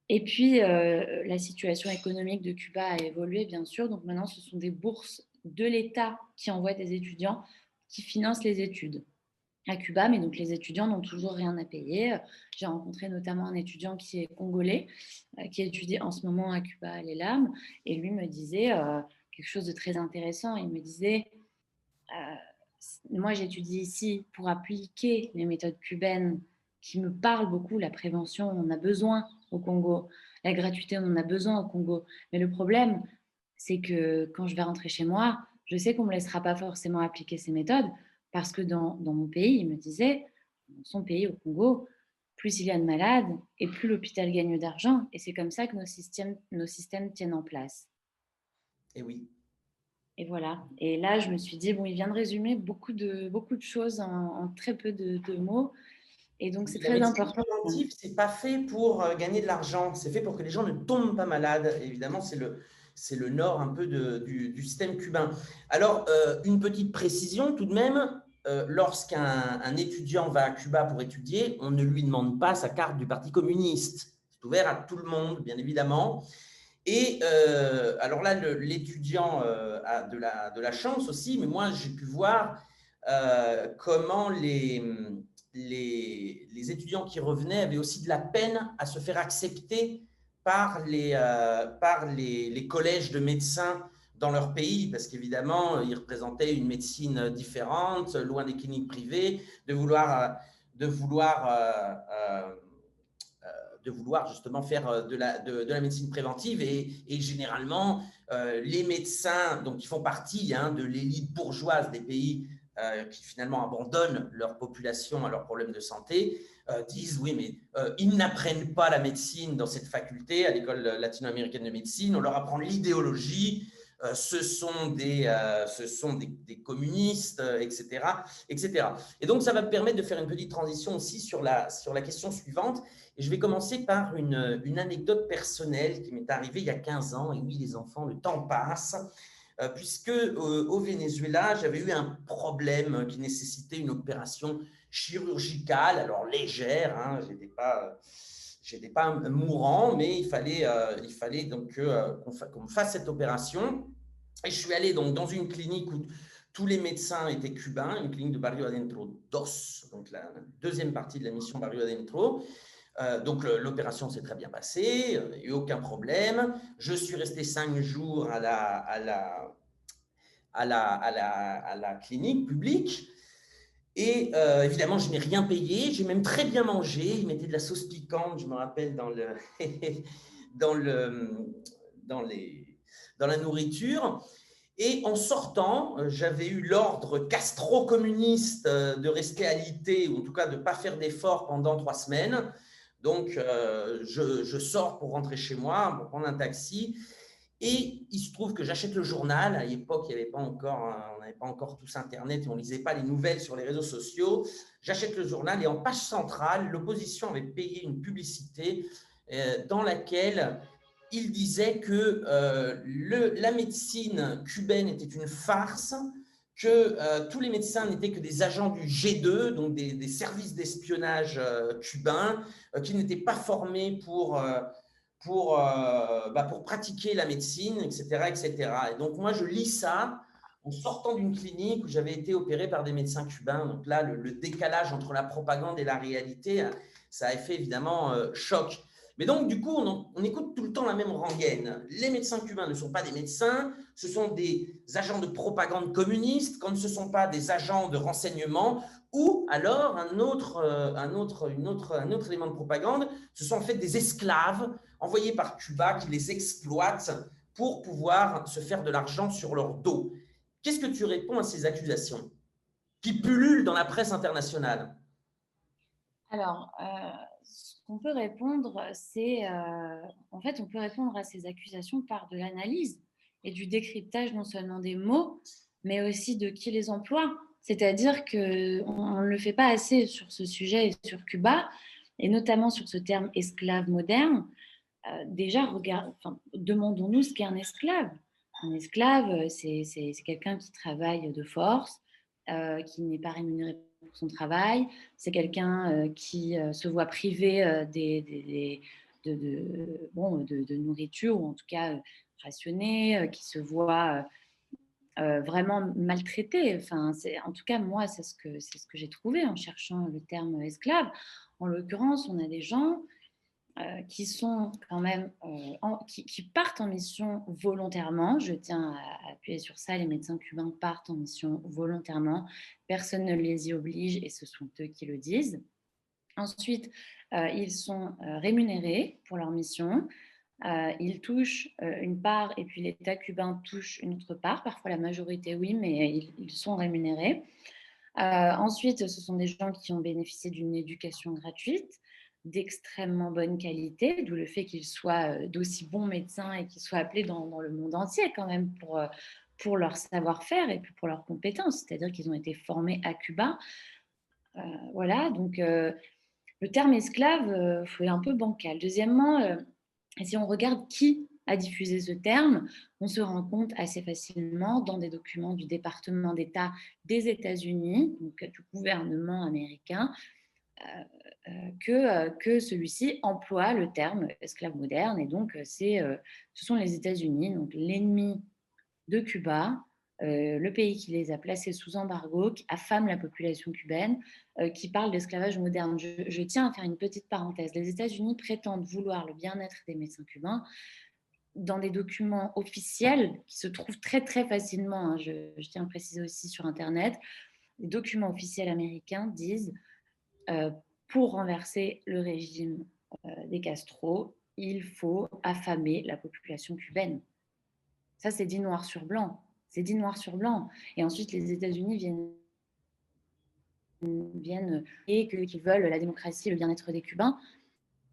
Et puis, la situation économique de Cuba a évolué, bien sûr. Donc maintenant, ce sont des bourses de l'État qui envoient des étudiants qui financent les études à Cuba, mais donc les étudiants n'ont toujours rien à payer. J'ai rencontré notamment un étudiant qui est congolais, qui étudie en ce moment à Cuba à l'ELAM, et lui me disait quelque chose de très intéressant. Il me disait, moi j'étudie ici pour appliquer les méthodes cubaines qui me parlent beaucoup, la prévention, on en a besoin au Congo, la gratuité, on en a besoin au Congo. Mais le problème, c'est que quand je vais rentrer chez moi, je sais qu'on ne me laissera pas forcément appliquer ces méthodes parce que dans mon pays, il me disait, dans son pays au Congo, plus il y a de malades et plus l'hôpital gagne d'argent. Et c'est comme ça que nos systèmes tiennent en place. Et oui. Et voilà. Et là, je me suis dit, bon, il vient de résumer beaucoup de choses en très peu de mots. Et donc, c'est La très médecine important. préventive, c'est pas fait pour gagner de l'argent, c'est fait pour que les gens ne tombent pas malades. Et évidemment, c'est le nord un peu du système cubain. Alors, une petite précision tout de même, lorsqu'un étudiant va à Cuba pour étudier, on ne lui demande pas sa carte du Parti communiste. C'est ouvert à tout le monde, bien évidemment. Et alors là, l'étudiant a de la chance aussi, mais moi, j'ai pu voir comment les étudiants qui revenaient avaient aussi de la peine à se faire accepter par les collèges de médecins dans leur pays, parce qu'évidemment, ils représentaient une médecine différente, loin des cliniques privées, de vouloir justement faire de la médecine préventive et généralement les médecins donc qui font partie de l'élite bourgeoise des pays qui finalement abandonnent leur population à leurs problèmes de santé disent oui mais ils n'apprennent pas la médecine dans cette faculté à l'école latino-américaine de médecine, on leur apprend l'idéologie, ce sont des communistes, etc., etc. Et donc, ça va me permettre de faire une petite transition aussi sur la question suivante. Et je vais commencer par une anecdote personnelle qui m'est arrivée il y a 15 ans. Et oui, les enfants, le temps passe. Puisque au Venezuela, j'avais eu un problème qui nécessitait une opération chirurgicale, alors légère, hein, j'étais pas mourant, mais il fallait donc qu'on fasse cette opération. Et je suis allé donc dans une clinique où tous les médecins étaient cubains, une clinique de Barrio Adentro 2, donc la deuxième partie de la mission Barrio Adentro. Donc l'opération s'est très bien passée, il n'y a eu aucun problème. Je suis resté 5 jours à la clinique publique. Et évidemment, je n'ai rien payé. J'ai même très bien mangé. Ils mettaient de la sauce piquante, je me rappelle, dans, le, dans, les, dans la nourriture. Et en sortant, j'avais eu l'ordre castro-communiste de rester alité, ou en tout cas de ne pas faire d'efforts pendant 3 semaines. Donc, je sors pour rentrer chez moi, pour prendre un taxi. Et il se trouve que j'achète le journal. À l'époque, on n'avait pas encore tous Internet et on ne lisait pas les nouvelles sur les réseaux sociaux. J'achète le journal et en page centrale, l'opposition avait payé une publicité dans laquelle il disait que la médecine cubaine était une farce, que tous les médecins n'étaient que des agents du G2, donc des services d'espionnage cubains, qui n'étaient pas formés pour pratiquer la médecine, etc., etc. Et donc, moi, je lis ça en sortant d'une clinique où j'avais été opéré par des médecins cubains. Donc là, le décalage entre la propagande et la réalité, ça a fait évidemment choc. Mais donc, du coup, on écoute tout le temps la même rengaine. Les médecins cubains ne sont pas des médecins, ce sont des agents de propagande communiste, quand ce ne sont pas des agents de renseignement, ou alors un autre élément de propagande, ce sont en fait des esclaves envoyés par Cuba qui les exploitent pour pouvoir se faire de l'argent sur leur dos. Qu'est-ce que tu réponds à ces accusations qui pullulent dans la presse internationale? Alors, ce qu'on peut répondre, c'est en fait, on peut répondre à ces accusations par de l'analyse et du décryptage non seulement des mots, mais aussi de qui les emploie. C'est-à-dire qu'on ne le fait pas assez sur ce sujet et sur Cuba, et notamment sur ce terme esclave moderne. Déjà, demandons-nous ce qu'est un esclave. Un esclave, c'est quelqu'un qui travaille de force, qui n'est pas rémunéré pour son travail. C'est quelqu'un qui se voit privé de nourriture, ou en tout cas rationné, qui se voit vraiment maltraité. Enfin, en tout cas, moi, c'est ce que j'ai trouvé en cherchant le terme esclave. En l'occurrence, on a des gens qui sont quand même qui partent en mission volontairement. Je tiens à appuyer sur ça. Les médecins cubains partent en mission volontairement. Personne ne les y oblige et ce sont eux qui le disent. Ensuite, ils sont rémunérés pour leur mission. Ils touchent une part et puis l'État cubain touche une autre part. Parfois la majorité, oui, mais ils sont rémunérés. Ensuite, ce sont des gens qui ont bénéficié d'une éducation gratuite d'extrêmement bonne qualité, d'où le fait qu'ils soient d'aussi bons médecins et qu'ils soient appelés dans le monde entier quand même pour leur savoir-faire et puis pour leurs compétences. C'est-à-dire qu'ils ont été formés à Cuba. Voilà, donc le terme esclave est un peu bancal. Deuxièmement, si on regarde qui a diffusé ce terme, on se rend compte assez facilement dans des documents du département d'État des États-Unis, donc du gouvernement américain, que celui-ci emploie le terme esclave moderne. Et donc, ce sont les États-Unis, donc l'ennemi de Cuba, le pays qui les a placés sous embargo, qui affame la population cubaine, qui parle d'esclavage moderne. Je tiens à faire une petite parenthèse. Les États-Unis prétendent vouloir le bien-être des médecins cubains dans des documents officiels qui se trouvent très très facilement, hein, je tiens à préciser aussi sur Internet. Les documents officiels américains disent pour renverser le régime des Castro, il faut affamer la population cubaine. Ça, c'est dit noir sur blanc. C'est dit noir sur blanc. Et ensuite, les États-Unis viennent et qu'ils veulent la démocratie, le bien-être des Cubains.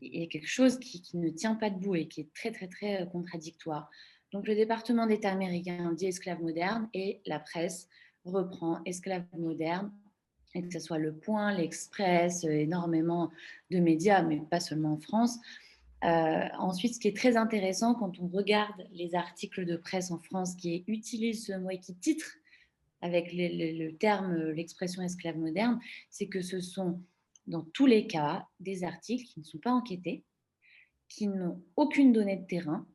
Il y a quelque chose qui ne tient pas debout et qui est très, très, très contradictoire. Donc, le département d'État américain dit esclave moderne et la presse reprend esclave moderne, et que ce soit Le Point, l'Express, énormément de médias, mais pas seulement en France. Ensuite, ce qui est très intéressant quand on regarde les articles de presse en France qui utilisent ce mot et qui titrent avec le terme, l'expression esclave moderne, c'est que ce sont dans tous les cas des articles qui ne sont pas enquêtés, qui n'ont aucune donnée de terrain,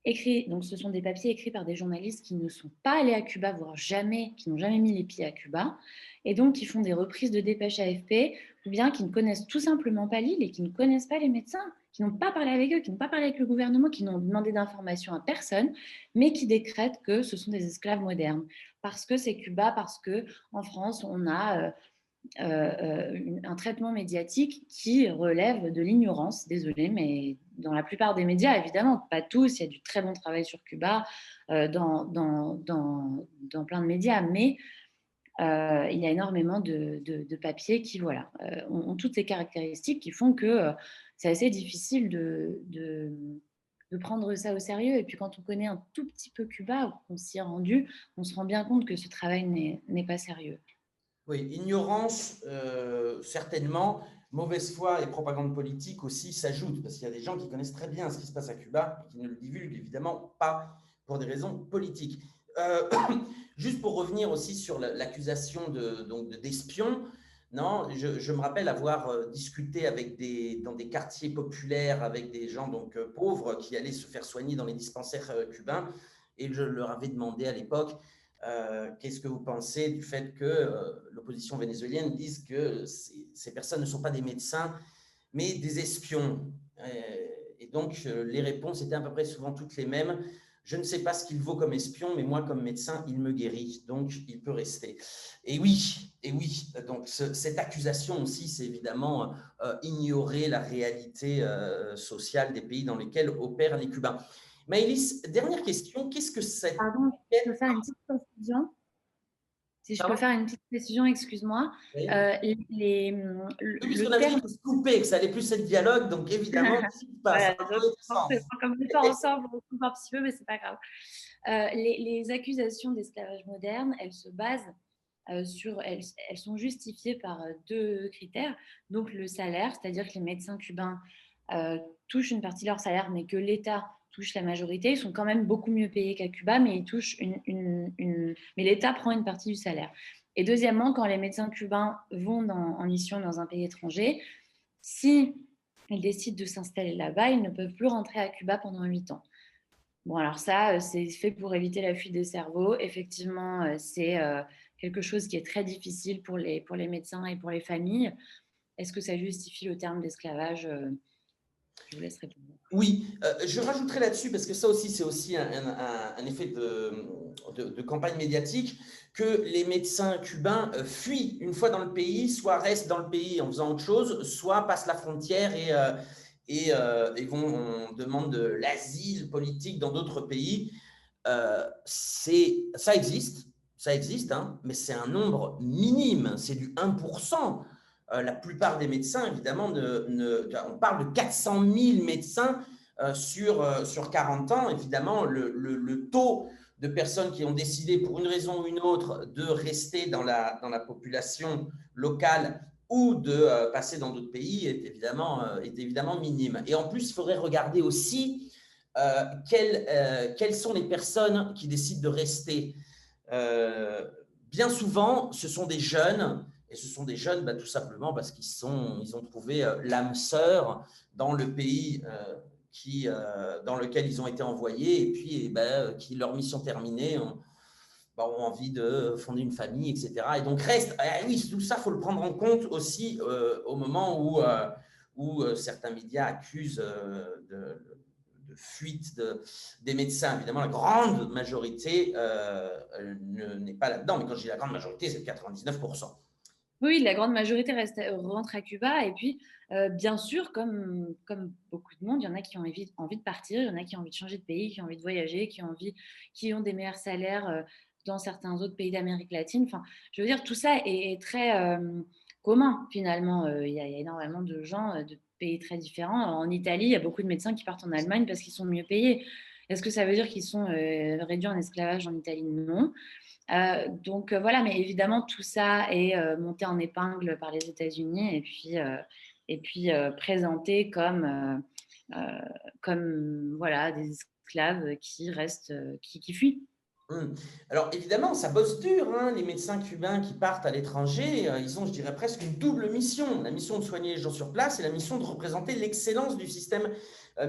écrits, donc ce sont des papiers écrits par des journalistes qui ne sont pas allés à Cuba, voire jamais, qui n'ont jamais mis les pieds à Cuba, et donc qui font des reprises de dépêches AFP, ou bien qui ne connaissent tout simplement pas l'île et qui ne connaissent pas les médecins, qui n'ont pas parlé avec eux, qui n'ont pas parlé avec le gouvernement, qui n'ont demandé d'informations à personne, mais qui décrètent que ce sont des esclaves modernes. Parce que c'est Cuba, parce qu'en France, on a un traitement médiatique qui relève de l'ignorance. Désolée, mais dans la plupart des médias, évidemment, pas tous, il y a du très bon travail sur Cuba dans plein de médias, mais il y a énormément de papiers qui voilà, ont toutes ces caractéristiques qui font que c'est assez difficile de prendre ça au sérieux. Et puis quand on connaît un tout petit peu Cuba, ou qu'on s'y est rendu, on se rend bien compte que ce travail n'est pas sérieux. Oui, ignorance, certainement, mauvaise foi et propagande politique aussi s'ajoutent, parce qu'il y a des gens qui connaissent très bien ce qui se passe à Cuba et qui ne le divulguent évidemment pas pour des raisons politiques. Euh, Juste pour revenir aussi sur l'accusation d'espion, non, je me rappelle avoir discuté avec dans des quartiers populaires avec des gens pauvres qui allaient se faire soigner dans les dispensaires cubains, et je leur avais demandé à l'époque qu'est-ce que vous pensez du fait que l'opposition vénézuélienne dise que ces personnes ne sont pas des médecins, mais des espions. Et donc, les réponses étaient à peu près souvent toutes les mêmes. Je ne sais pas ce qu'il vaut comme espion, mais moi, comme médecin, il me guérit, donc il peut rester. Et oui, donc cette accusation aussi, c'est évidemment ignorer la réalité sociale des pays dans lesquels opèrent les Cubains. Maëlys, dernière question, qu'est-ce que c'est? Pardon, je peux faire une petite précision. Si je peux faire une petite précision, excuse-moi. Oui. Le Puisqu'on avait dit terme. qu'on se coupait, que ça allait plus être dialogue, donc évidemment, Voilà, comme on n'est pas ensemble, on se coupe un petit peu, mais c'est pas grave. Les accusations d'esclavage moderne, elles se basent elles sont justifiées par deux critères. Donc le salaire, c'est-à-dire que les médecins cubains touchent une partie de leur salaire, mais que l'État touche la majorité. Ils sont quand même beaucoup mieux payés qu'à Cuba, mais ils touchent mais l'État prend une partie du salaire. Et deuxièmement, quand les médecins cubains vont en mission dans un pays étranger, si ils décident de s'installer là-bas, ils ne peuvent plus rentrer à Cuba pendant 8 ans. Bon, alors ça, c'est fait pour éviter la fuite des cerveaux. Effectivement, c'est quelque chose qui est très difficile pour les médecins et pour les familles. Est-ce que ça justifie le terme d'esclavage? Je vous laisse répondre. Oui, je rajouterai là-dessus, parce que ça aussi, c'est aussi un effet de campagne médiatique, que les médecins cubains fuient une fois dans le pays, soit restent dans le pays en faisant autre chose, soit passent la frontière et vont demandent de l'asile politique dans d'autres pays. Ça existe, hein, mais c'est un nombre minime, c'est du 1%. La plupart des médecins, évidemment, on parle de 400 000 médecins sur 40 ans. Évidemment, le taux de personnes qui ont décidé, pour une raison ou une autre, de rester dans la population locale ou de passer dans d'autres pays est évidemment minime. Et en plus, il faudrait regarder aussi quelles sont les personnes qui décident de rester. Bien souvent, ce sont des jeunes, et ce sont des jeunes tout simplement parce qu'ils ont trouvé l'âme sœur dans le pays dans lequel ils ont été envoyés, et puis qui, leur mission terminée, ont envie de fonder une famille, etc. Et donc restent. Oui, tout ça, il faut le prendre en compte aussi au moment où certains médias accusent de fuite des médecins. Évidemment, la grande majorité n'est pas là-dedans, mais quand je dis la grande majorité, c'est 99%. Oui, la grande majorité rentre à Cuba. Et puis, bien sûr, comme beaucoup de monde, il y en a qui ont envie de partir, il y en a qui ont envie de changer de pays, qui ont envie de voyager, qui ont des meilleurs salaires dans certains autres pays d'Amérique latine. Enfin, je veux dire, tout ça est très commun, finalement. Il y a énormément de gens de pays très différents. En Italie, il y a beaucoup de médecins qui partent en Allemagne parce qu'ils sont mieux payés. Est-ce que ça veut dire qu'ils sont réduits en esclavage en Italie? Non. Donc voilà, mais évidemment, tout ça est monté en épingle par les États-Unis et puis présenté comme voilà, des esclaves qui restent, qui fuient. Alors évidemment, ça bosse dur, hein, les médecins cubains qui partent à l'étranger. Ils ont, je dirais, presque une double mission. La mission de soigner les gens sur place et la mission de représenter l'excellence du système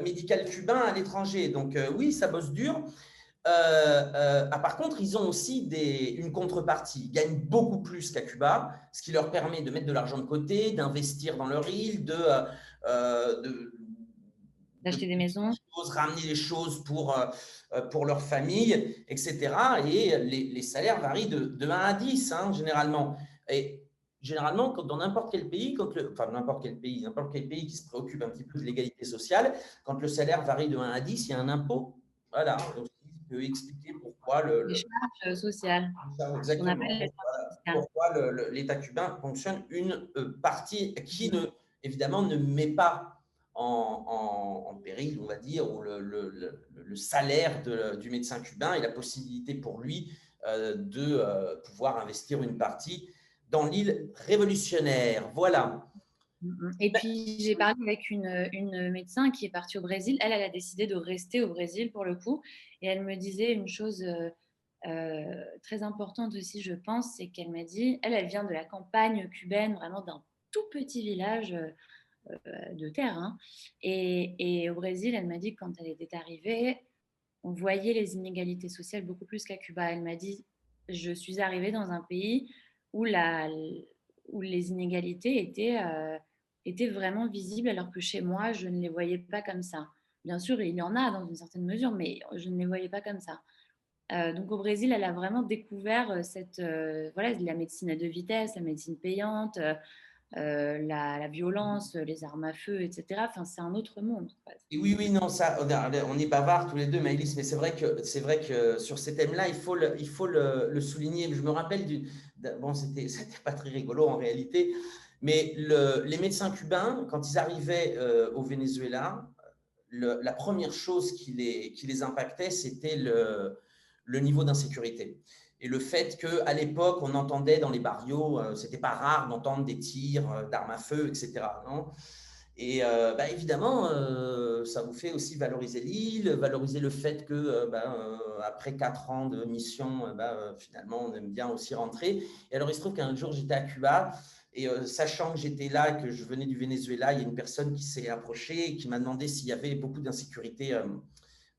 médical cubain à l'étranger. Donc oui, ça bosse dur. Par contre, ils ont aussi une contrepartie. Ils gagnent beaucoup plus qu'à Cuba, ce qui leur permet de mettre de l'argent de côté, d'investir dans leur île, d'acheter des maisons, ramener les choses pour leur famille, etc. Et les salaires varient de 1 à 10, hein, généralement. Et généralement, dans n'importe quel pays, n'importe quel pays qui se préoccupe un petit peu de l'égalité sociale, quand le salaire varie de 1 à 10, il y a un impôt. Voilà. Donc, peut expliquer pourquoi les charges sociales. exactement, pourquoi l'État cubain fonctionne une partie qui, évidemment, ne met pas en péril, on va dire, ou le salaire du médecin cubain et la possibilité pour lui de pouvoir investir une partie dans l'île révolutionnaire. Voilà. Et puis, j'ai parlé avec une médecin qui est partie au Brésil. Elle a décidé de rester au Brésil pour le coup. Et elle me disait une chose très importante aussi, je pense, c'est qu'elle m'a dit, elle vient de la campagne cubaine, vraiment d'un tout petit village de terre, hein. Et au Brésil, elle m'a dit que quand elle était arrivée, on voyait les inégalités sociales beaucoup plus qu'à Cuba. Elle m'a dit, je suis arrivée dans un pays où, où les inégalités étaient vraiment visibles, alors que chez moi, je ne les voyais pas comme ça. Bien sûr, il y en a dans une certaine mesure, mais je ne les voyais pas comme ça. Donc au Brésil, elle a vraiment découvert voilà, la médecine à deux vitesses, la médecine payante, la violence, les armes à feu, etc. Enfin, c'est un autre monde, quoi. Et oui, oui, non, ça, on est bavards tous les deux, Maëlys, mais c'est vrai que sur ces thèmes-là, il faut le souligner. Je me rappelle bon, c'était pas très rigolo en réalité, mais les médecins cubains, quand ils arrivaient au Venezuela, la première chose qui les impactait, c'était le niveau d'insécurité. Et le fait qu'à l'époque, on entendait dans les barrios, c'était pas rare d'entendre des tirs d'armes à feu, etc. Non. Et bah, évidemment, ça vous fait aussi valoriser l'île, valoriser le fait que après 4 ans de mission, finalement, on aime bien aussi rentrer. Et alors, il se trouve qu'un jour, j'étais à Cuba et sachant que j'étais là, que je venais du Venezuela, il y a une personne qui s'est approchée et qui m'a demandé s'il y avait beaucoup d'insécurité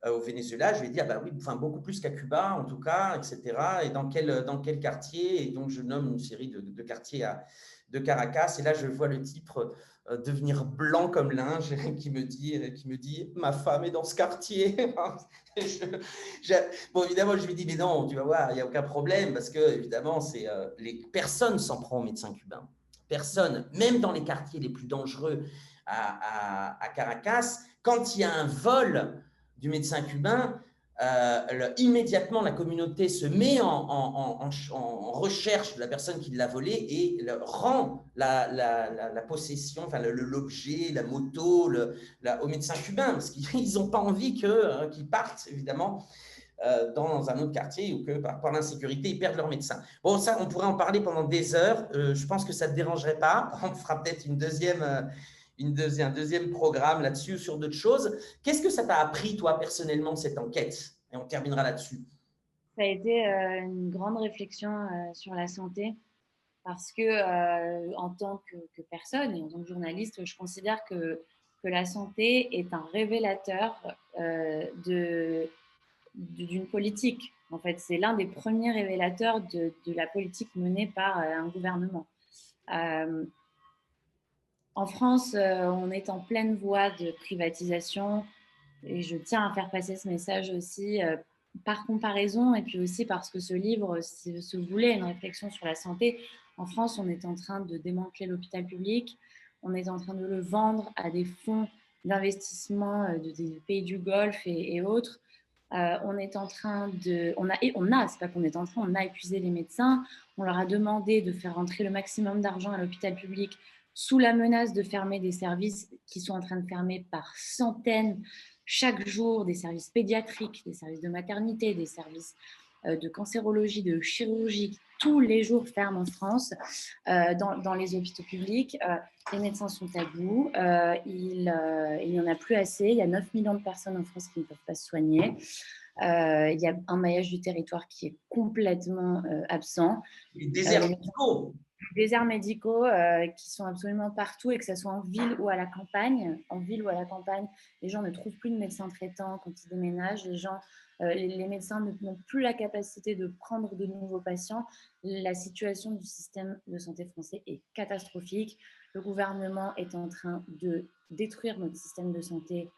au Venezuela. Je lui ai dit, ah bah oui, enfin, beaucoup plus qu'à Cuba, en tout cas, etc. Et dans quel quartier? Et donc, je nomme une série de quartiers de Caracas. Et là, je vois le type devenir blanc comme linge qui me dit ma femme est dans ce quartier. Bon, évidemment, je lui dis mais non, tu vas voir, il n'y a aucun problème parce que évidemment, les personnes s'en prend aux médecins cubains. Personne, même dans les quartiers les plus dangereux à Caracas, quand il y a un vol du médecin cubain, immédiatement la communauté se met en recherche de la personne qui l'a volé et rend la possession, enfin l'objet, la moto au médecin cubain, parce qu'ils n'ont pas envie qu'ils partent, évidemment, dans un autre quartier ou que par l'insécurité, ils perdent leur médecin. Bon, ça, on pourrait en parler pendant des heures. Je pense que ça ne te dérangerait pas. On fera peut-être un deuxième programme là-dessus ou sur d'autres choses. Qu'est-ce que ça t'a appris, toi, personnellement, cette enquête? Et on terminera là-dessus. Ça a été une grande réflexion sur la santé parce que en tant que personne et en tant que journaliste, je considère que la santé est un révélateur d'une politique. En fait, c'est l'un des premiers révélateurs de la politique menée par un gouvernement. Euh, En France, on est en pleine voie de privatisation et je tiens à faire passer ce message aussi par comparaison et puis aussi parce que ce livre se voulait une réflexion sur la santé. En France, on est en train de démanteler l'hôpital public, on est en train de le vendre à des fonds d'investissement des pays du Golfe et autres. On est en train de, c'est pas qu'on est en train, on a épuisé les médecins, on leur a demandé de faire rentrer le maximum d'argent à l'hôpital public sous la menace de fermer des services qui sont en train de fermer par centaines chaque jour, des services pédiatriques, des services de maternité, des services de cancérologie, de chirurgie, tous les jours ferment en France dans les hôpitaux publics. Les médecins sont à bout, il n'y en a plus assez, il y a 9 millions de personnes en France qui ne peuvent pas se soigner. Il y a un maillage du territoire qui est complètement absent. Les déserts médicaux. Déserts médicaux qui sont absolument partout et que ce soit en ville ou à la campagne. En ville ou à la campagne, les gens ne trouvent plus de médecins traitants quand ils déménagent. Les médecins n'ont plus la capacité de prendre de nouveaux patients. La situation du système de santé français est catastrophique. Le gouvernement est en train de détruire notre système de santé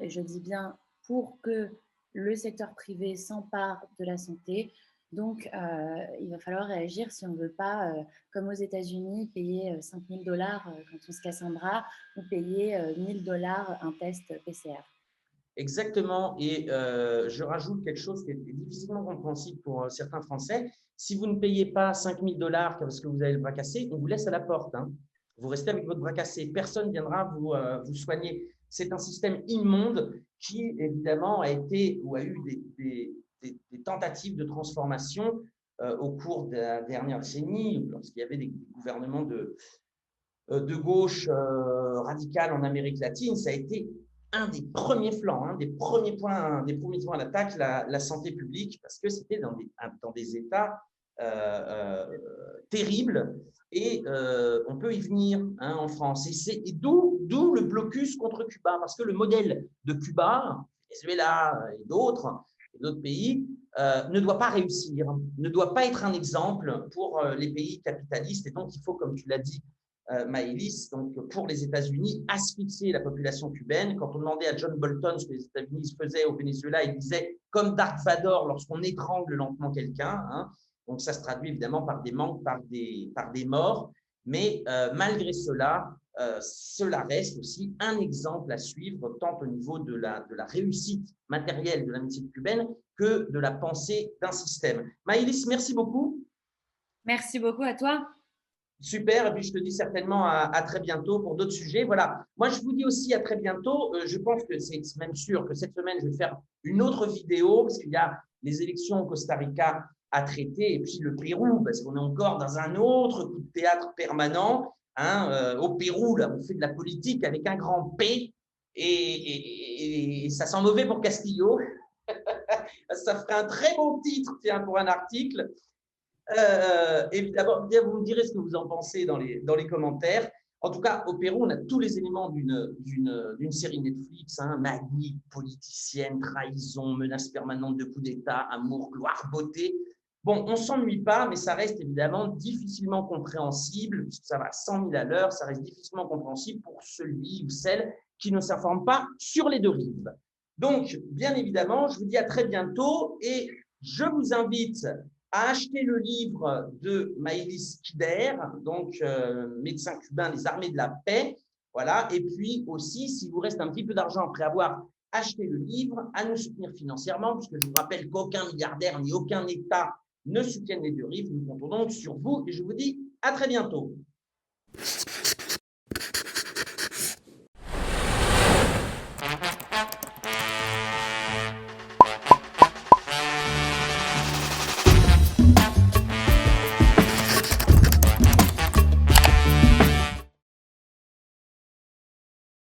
et je dis bien pour que le secteur privé s'empare de la santé. Donc, il va falloir réagir si on ne veut pas, comme aux États-Unis, payer 5 000 $ quand on se casse un bras ou payer 1 000 $ un test PCR. Exactement. Et je rajoute quelque chose qui est difficilement compréhensible pour certains Français. Si vous ne payez pas 5 000 $ parce que vous avez le bras cassé, on vous laisse à la porte. Hein. Vous restez avec votre bras cassé. Personne ne viendra vous soigner. C'est un système immonde qui, évidemment, a été ou a eu des tentatives de transformation au cours de la dernière décennie, lorsqu'il y avait des gouvernements de gauche radicale en Amérique latine, ça a été un des premiers flancs, des premiers points d'attaque, la santé publique, parce que c'était dans des états terribles, et on peut y venir en France. Et d'où le blocus contre Cuba, parce que le modèle de Cuba, Venezuela et d'autres pays, ne doit pas réussir, ne doit pas être un exemple pour les pays capitalistes. Et donc, il faut, comme tu l'as dit, Maëlys, donc pour les États-Unis, asphyxier la population cubaine. Quand on demandait à John Bolton ce que les États-Unis faisaient au Venezuela, il disait comme Dark Vador lorsqu'on étrangle lentement quelqu'un. Donc, ça se traduit évidemment par des manques, par des morts. Mais malgré cela, cela reste aussi un exemple à suivre, tant au niveau de la réussite matérielle de la médecine cubaine que de la pensée d'un système. Maëlys, merci beaucoup. Merci beaucoup à toi. Super, et puis je te dis certainement à très bientôt pour d'autres sujets. Voilà, moi je vous dis aussi à très bientôt. Je pense que c'est même sûr que cette semaine, je vais faire une autre vidéo parce qu'il y a les élections au Costa Rica à traiter et puis le Pérou, parce qu'on est encore dans un autre coup de théâtre permanent. Au Pérou, là, on fait de la politique avec un grand P et ça sent mauvais pour Castillo. Ça ferait un très bon titre, tiens, pour un article. Et d'abord, vous me direz ce que vous en pensez dans les commentaires. En tout cas, au Pérou, on a tous les éléments d'une série Netflix, magnifique, politicienne, trahison, menace permanente de coup d'État, amour, gloire, beauté. Bon, on ne s'ennuie pas, mais ça reste évidemment difficilement compréhensible, puisque ça va à 100 000 à l'heure, ça reste difficilement compréhensible pour celui ou celle qui ne s'informe pas sur les deux rives. Donc, bien évidemment, je vous dis à très bientôt et je vous invite à acheter le livre de Maëlys Kider, donc médecin cubain des armées de la paix. Voilà. Et puis aussi, s'il vous reste un petit peu d'argent après avoir acheté le livre, à nous soutenir financièrement, puisque je vous rappelle qu'aucun milliardaire ni aucun État ne soutiennent les deux rives. Nous comptons donc sur vous et je vous dis à très bientôt.